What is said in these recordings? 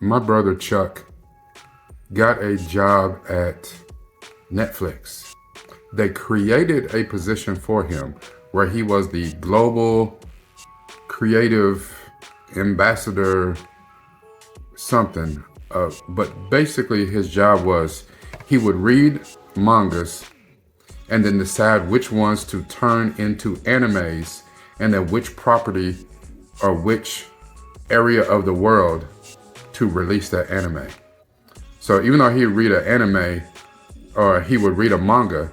My brother Chuck got a job at Netflix. They created a position for him where he was the global creative ambassador something. But basically his job was he would read mangas and then decide which ones to turn into animes and then which property or which area of the world to release that anime. So even though he'd read an anime or he would read a manga,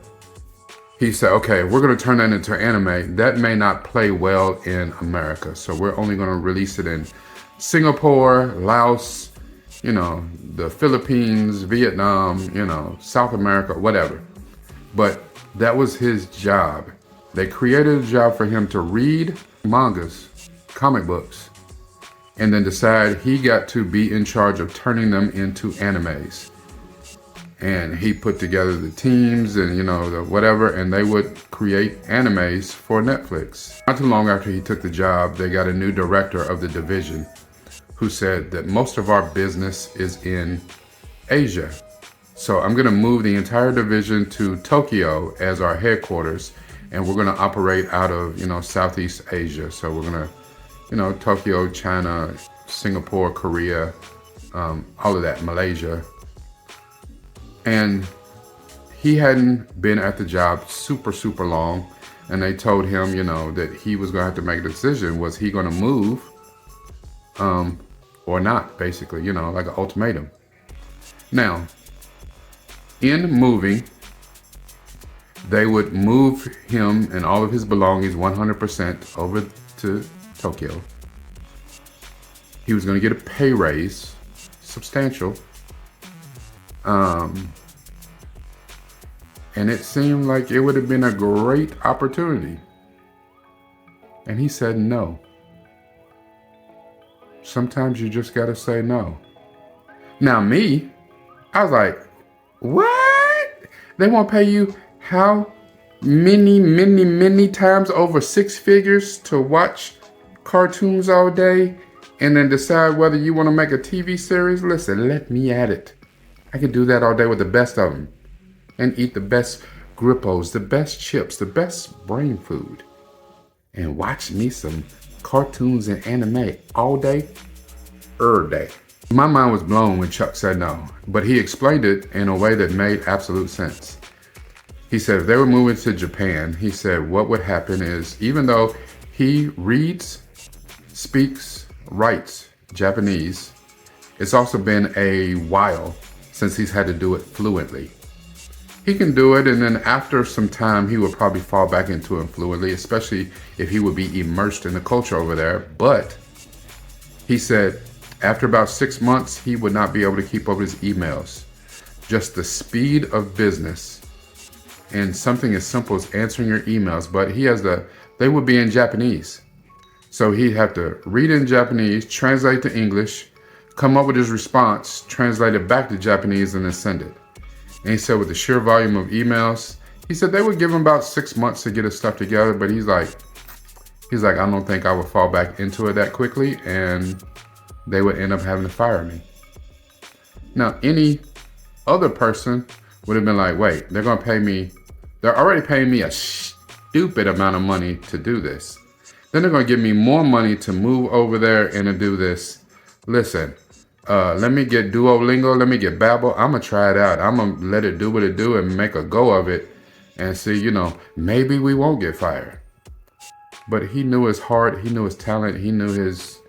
he said, okay, we're going to turn that into anime. That may not play well in America. So we're only going to release it in Singapore, Laos, the Philippines, Vietnam, South America, whatever. But that was his job. They created a job for him to read mangas, comic books, and then decide he got to be in charge of turning them into animes. And he put together the teams and, the whatever, and they would create animes for Netflix. Not too long after he took the job, they got a new director of the division who said that most of our business is in Asia. So I'm going to move the entire division to Tokyo as our headquarters, and we're going to operate out of, Southeast Asia. So we're going to, Tokyo, China, Singapore, Korea, all of that, Malaysia. And he hadn't been at the job super long. And they told him, that he was going to have to make a decision. Was he going to move or not, basically, like an ultimatum. Now, in moving, they would move him and all of his belongings 100% over to Tokyo. He was going to get a pay raise, substantial. And it seemed like it would have been a great opportunity. And he said no. Sometimes you just got to say no. Now me, I was like, what? They won't pay you how many times over 6 figures to watch cartoons all day and then decide whether you want to make a TV series? Listen, let me at it. I can do that all day with the best of them and eat the best grippos, the best chips, the best brain food, and watch me some cartoons and anime all day, every day. My mind was blown when Chuck said no, but he explained it in a way that made absolute sense. He said if they were moving to Japan, he said what would happen is even though he reads, speaks, writes Japanese, it's also been a while since he's had to do it fluently. He can do it, and then after some time, he would probably fall back into it fluently, especially if he would be immersed in the culture over there. But he said after about 6 months, he would not be able to keep up his emails. Just the speed of business and something as simple as answering your emails. But they would be in Japanese. So he'd have to read in Japanese, translate to English, come up with his response, translate it back to Japanese, and then send it. And he said with the sheer volume of emails, he said they would give him about 6 months to get his stuff together, but he's like, I don't think I would fall back into it that quickly, and they would end up having to fire me. Now, any other person would have been like, wait, they're already paying me a stupid amount of money to do this. Then they're going to give me more money to move over there and to do this. Listen, let me get Duolingo, let me get Babbel. I'm going to try it out. I'm going to let it do what it do and make a go of it and see, maybe we won't get fired. But he knew his heart, he knew his talent, he knew his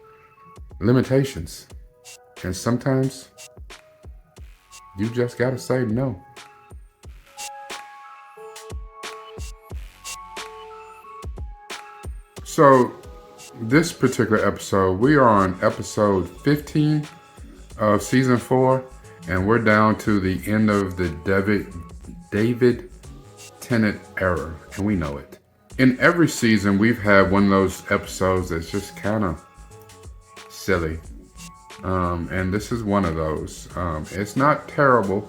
limitations. And sometimes you just got to say no. So this particular episode, we are on episode 15 of season 4, and we're down to the end of the David Tennant era, and we know it. In every season, we've had one of those episodes that's just kind of silly, and this is one of those. It's not terrible,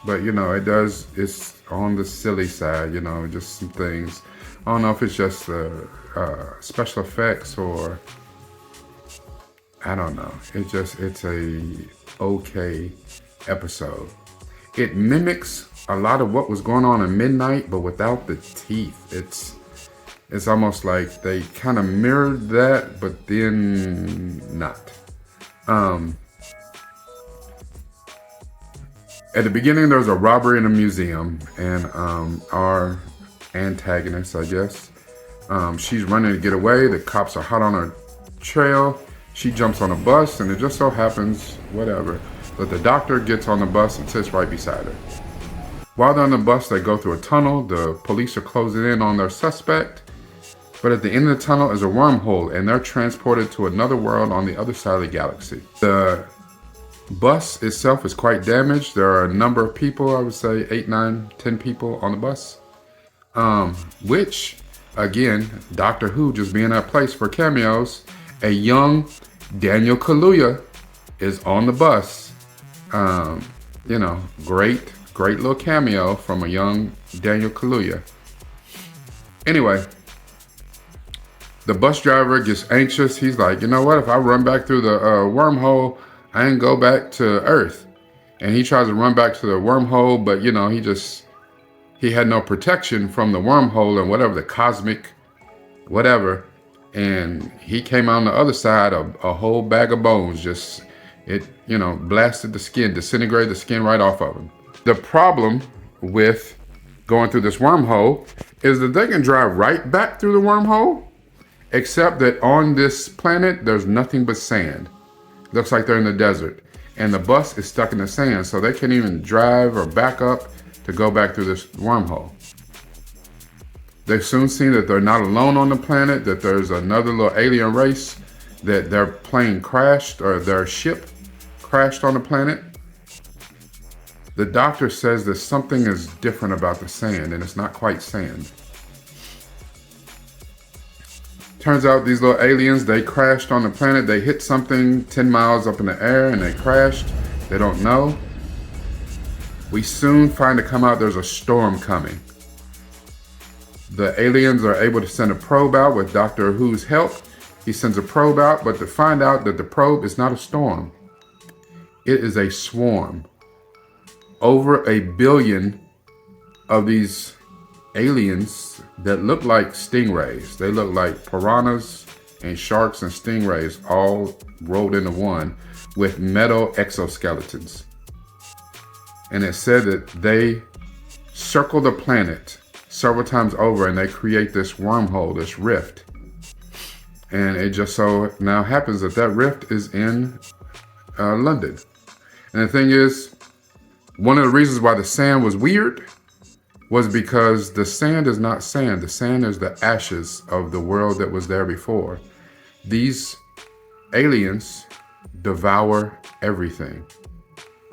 but it's on the silly side. Just some things. I don't know if it's just the special effects or I don't know. It's a okay episode. It mimics a lot of what was going on in Midnight, but without the teeth. It's almost like they kind of mirrored that, but then not. At the beginning, there was a robbery in a museum, and our antagonist, I guess, she's running to get away. The cops are hot on her trail. She jumps on a bus, and it just so happens, whatever, that the doctor gets on the bus and sits right beside her. While they're on the bus, they go through a tunnel. The police are closing in on their suspect. But at the end of the tunnel is a wormhole, and they're transported to another world on the other side of the galaxy. The bus itself is quite damaged. There are a number of people, I would say 8, 9, 10 people on the bus. Which, again, Doctor Who just being that place for cameos. A young Daniel Kaluuya is on the bus. Great little cameo from a young Daniel Kaluuya. Anyway, the bus driver gets anxious. He's like, you know what? If I run back through the wormhole, I can go back to Earth. And he tries to run back to the wormhole, but he had no protection from the wormhole and whatever, the cosmic whatever. And he came on the other side, a whole bag of bones. Blasted the skin, disintegrated the skin right off of him. The problem with going through this wormhole is that they can drive right back through the wormhole, except that on this planet, there's nothing but sand. Looks like they're in the desert. And the bus is stuck in the sand, so they can't even drive or back up to go back through this wormhole. They've soon seen that they're not alone on the planet, that there's another little alien race, that their plane crashed, or their ship crashed on the planet. The doctor says that something is different about the sand, and it's not quite sand. Turns out these little aliens, they crashed on the planet. They hit something 10 miles up in the air, and they crashed. They don't know. We soon find to come out there's a storm coming. The aliens are able to send a probe out with Doctor Who's help. He sends a probe out, but to find out that the probe is not a storm. It is a swarm. Over 1 billion of these aliens that look like stingrays. They look like piranhas and sharks and stingrays all rolled into one with metal exoskeletons. And it said that they circle the planet several times over and they create this wormhole, this rift. And it just so now happens that that rift is in London. And the thing is, one of the reasons why the sand was weird was because the sand is not sand. The sand is the ashes of the world that was there before. These aliens devour everything.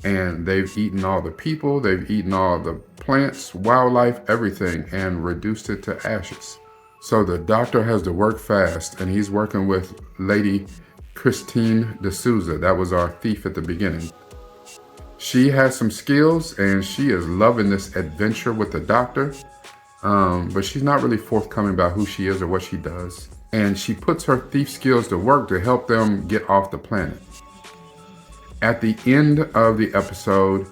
And they've eaten all the people, they've eaten all the plants, wildlife, everything, and reduced it to ashes. So the doctor has to work fast, and he's working with Lady Christine D'Souza. That was our thief at the beginning. She has some skills, and she is loving this adventure with the doctor, but she's not really forthcoming about who she is or what she does. And she puts her thief skills to work to help them get off the planet. At the end of the episode,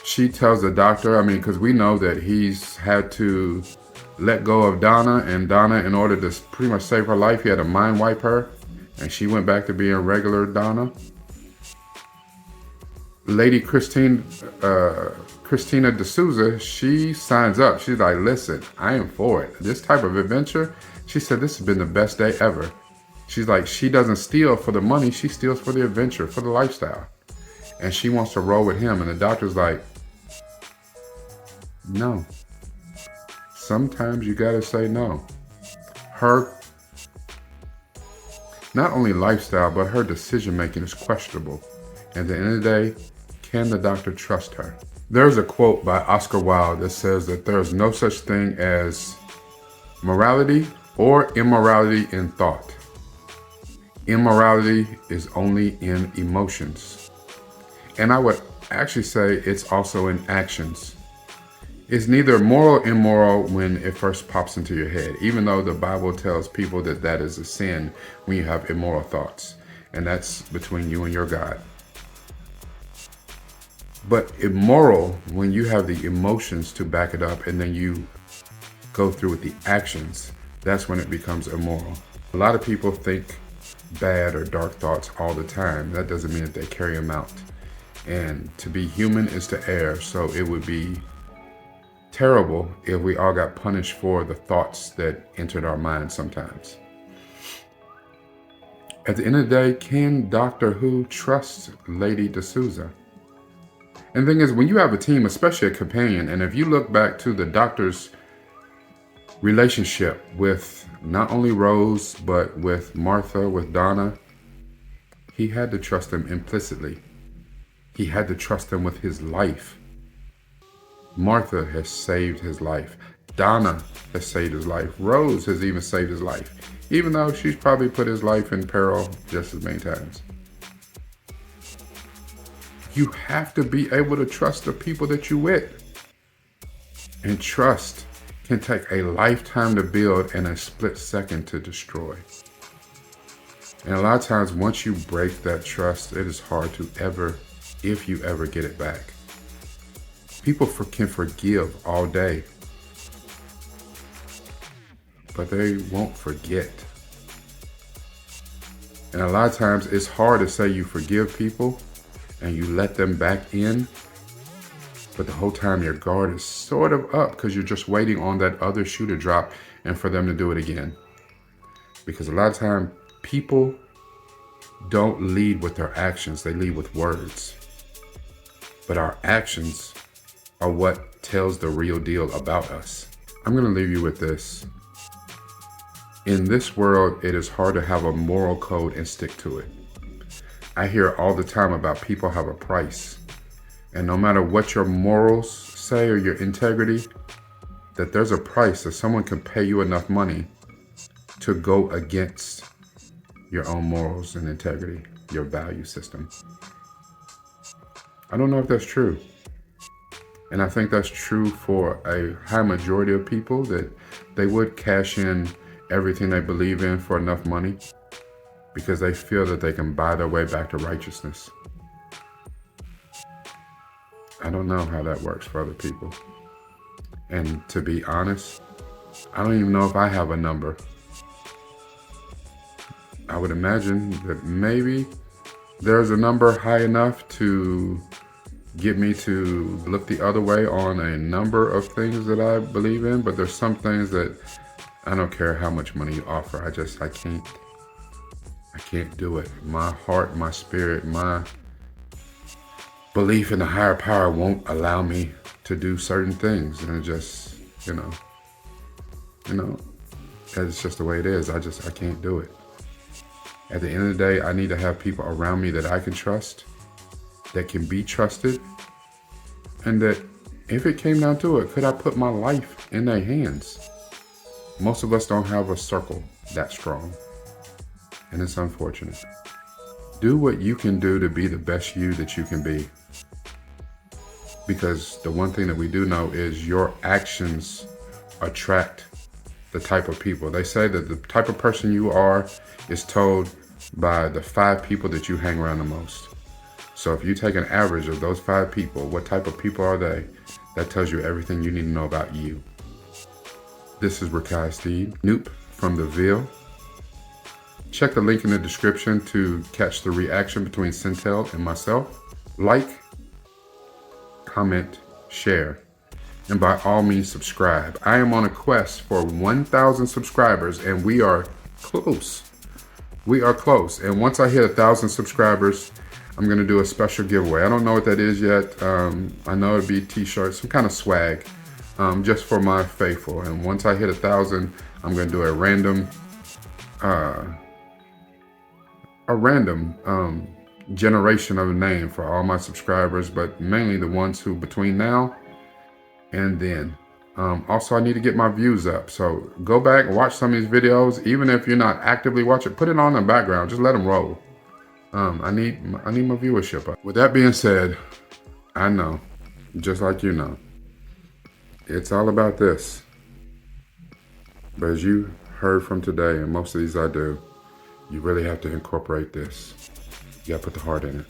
she tells the doctor, because we know that he's had to let go of Donna, and Donna, in order to pretty much save her life, he had to mind wipe her, and she went back to being regular Donna. Lady Christina D'Souza, she signs up. She's like, listen, I am for it. This type of adventure, she said, this has been the best day ever. She's like, she doesn't steal for the money. She steals for the adventure, for the lifestyle. And she wants to roll with him. And the doctor's like, no. Sometimes you gotta say no. Her, not only lifestyle, but her decision making is questionable. At the end of the day, can the doctor trust her? There's a quote by Oscar Wilde that says that there is no such thing as morality or immorality in thought. Immorality is only in emotions. And I would actually say it's also in actions. It's neither moral or immoral when it first pops into your head, even though the Bible tells people that that is a sin when you have immoral thoughts. and that's between you and your God. But immoral, when you have the emotions to back it up and then you go through with the actions, that's when it becomes immoral. A lot of people think bad or dark thoughts all the time. That doesn't mean that they carry them out. And to be human is to err, so it would be terrible if we all got punished for the thoughts that entered our minds sometimes. At the end of the day, can Doctor Who trust Lady D'Souza? And the thing is, when you have a team, especially a companion, and if you look back to the Doctor's relationship with not only Rose, but with Martha, with Donna, he had to trust them implicitly. He had to trust them with his life. Martha has saved his life. Donna has saved his life. Rose has even saved his life, even though she's probably put his life in peril just as many times. You have to be able to trust the people that you with. And trust can take a lifetime to build and a split second to destroy. And a lot of times, once you break that trust, it is hard to ever, if you ever get it back. People can forgive all day, but they won't forget. And a lot of times, it's hard to say you forgive people and you let them back in, but the whole time your guard is sort of up because you're just waiting on that other shoe to drop and for them to do it again. Because a lot of time, people don't lead with their actions, they lead with words. But our actions are what tells the real deal about us. I'm going to leave you with this. In this world, it is hard to have a moral code and stick to it. I hear all the time about people have a price. And no matter what your morals say or your integrity, that there's a price that someone can pay you enough money to go against your own morals and integrity, your value system. I don't know if that's true. And I think that's true for a high majority of people, that they would cash in everything they believe in for enough money because they feel that they can buy their way back to righteousness. I don't know how that works for other people. And to be honest, I don't even know if I have a number. I would imagine that maybe there's a number high enough to get me to look the other way on a number of things that I believe in, but there's some things that I don't care how much money you offer. I can't do it. My heart, my spirit, my belief in the higher power won't allow me to do certain things. And it just, that's just the way it is. I can't do it. At the end of the day, I need to have people around me that I can trust, that can be trusted, and that if it came down to it, could I put my life in their hands? Most of us don't have a circle that strong, and it's unfortunate. Do what you can do to be the best you that you can be. Because the one thing that we do know is your actions attract the type of people. They say that the type of person you are is told by the 5 people that you hang around the most. So if you take an average of those 5 people, what type of people are they? That tells you everything you need to know about you. This is Rakai Steve, Noop from the Ville. Check the link in the description to catch the reaction between Centel and myself. Like, comment, share, and by all means subscribe. I am on a quest for 1,000 subscribers and we are close. We are close. And once I hit 1,000 subscribers, I'm going to do a special giveaway. I don't know what that is yet. I know it'd be t-shirts, some kind of swag, just for my faithful. And once I hit 1,000, I'm going to do a random generation of a name for all my subscribers, but mainly the ones who between now and then. Also, I need to get my views up. So go back and watch some of these videos. Even if you're not actively watching, put it on in the background. Just let them roll. I need my viewership up. With that being said, I know, just like you know, it's all about this. But as you heard from today, and most of these I do, You really have to incorporate this. You gotta put the heart in it.